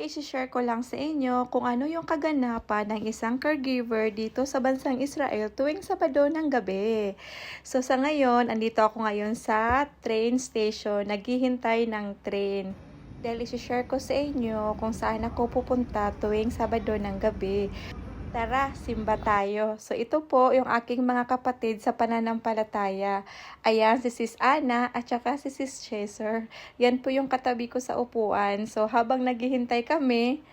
isi-share ko lang sa inyo kung ano yung kaganapan ng isang caregiver dito sa bansang Israel tuwing Sabado ng gabi. So sa ngayon, andito ako ngayon sa train station, naghihintay ng train. Dahil isi-share ko sa inyo kung saan ako pupunta tuwing Sabado ng gabi. Tara, simba tayo. So ito po yung aking mga kapatid sa pananampalataya. Ayan, si Sis Ana at saka si Sis Chaser. Yan po yung katabi ko sa upuan. So habang naghihintay kami,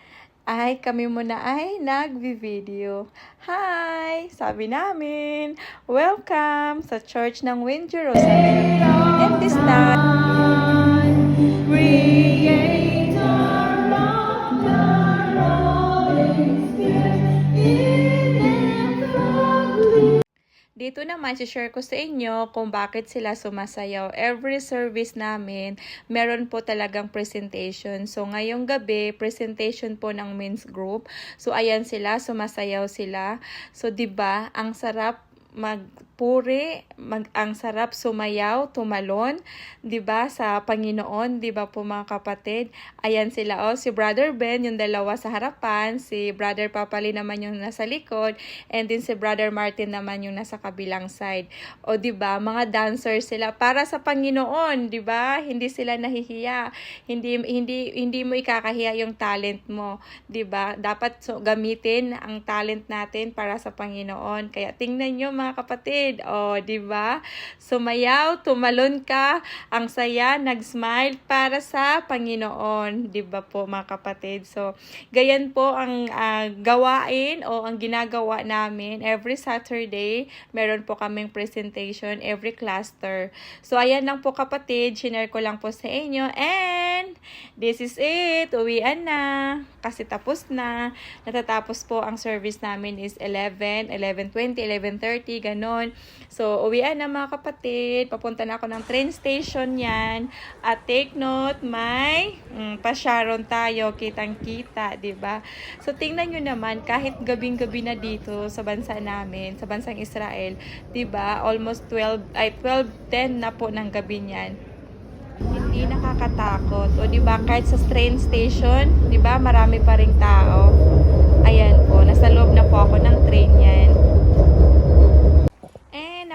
kami muna ay nagvi-video. Hi! Sabi namin, welcome sa Church ng Wind Jerusalem. And this time, dito naman, share ko sa inyo kung bakit sila sumasayaw. Every service namin, meron po talagang presentation. So, ngayong gabi, presentation po ng men's group. So, ayan sila, sumasayaw sila. So, 'di ba, ang sarap magpuri, ang sarap sumayaw, tumalon, 'di ba, sa Panginoon, 'di ba po mga kapatid? Ayan sila si Brother Ben, yung dalawa sa harapan, si Brother Papali naman yung nasa likod, and then si Brother Martin naman yung nasa kabilang side. 'Di ba, mga dancers sila para sa Panginoon, 'di ba? Hindi sila nahihiya. Hindi mo ikakahiya yung talent mo, 'di ba? Dapat gamitin ang talent natin para sa Panginoon. Kaya tingnan niyo mga kapatid, 'di ba? Sumayaw, tumalon ka, ang saya, nag-smile para sa Panginoon, 'di ba po mga kapatid? So, gayan po ang gawain o ang ginagawa namin every Saturday. Meron po kaming presentation every cluster. So, ayan lang po kapatid, share ko lang po sa inyo, and this is it. Uwian na kasi tapos na. Natatapos po ang service namin is 11:20, 11:30, ganon. So, uwian na mga kapatid. Papunta na ako ng train station yan. At take note, may pa-Sharon tayo, kitang-kita, 'di ba? So, tingnan nyo naman, kahit gabing-gabi na dito sa bansa namin, sa bansang Israel, 'di ba? Almost 12:10 na po ng gabi niyan. Hindi nakakatakot. 'Di ba? Kahit sa train station, 'di ba? Marami pa ring tao. Ayan po, nasa loob na po ako ng train yan.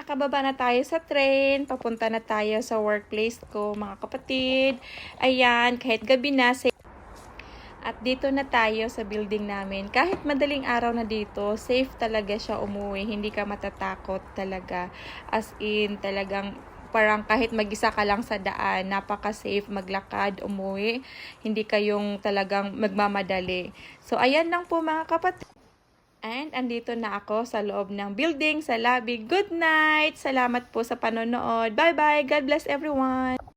Nakababa na tayo sa train, papunta na tayo sa workplace ko, mga kapatid. Ayan, kahit gabi na, at dito na tayo sa building namin. Kahit madaling araw na dito, safe talaga siya umuwi. Hindi ka matatakot talaga. As in, talagang parang kahit mag-isa ka lang sa daan, napaka-safe maglakad, umuwi. Hindi kayong talagang magmamadali. So, ayan lang po mga kapatid. And andito na ako sa loob ng building, sa lobby. Good night! Salamat po sa panonood. Bye-bye! God bless everyone!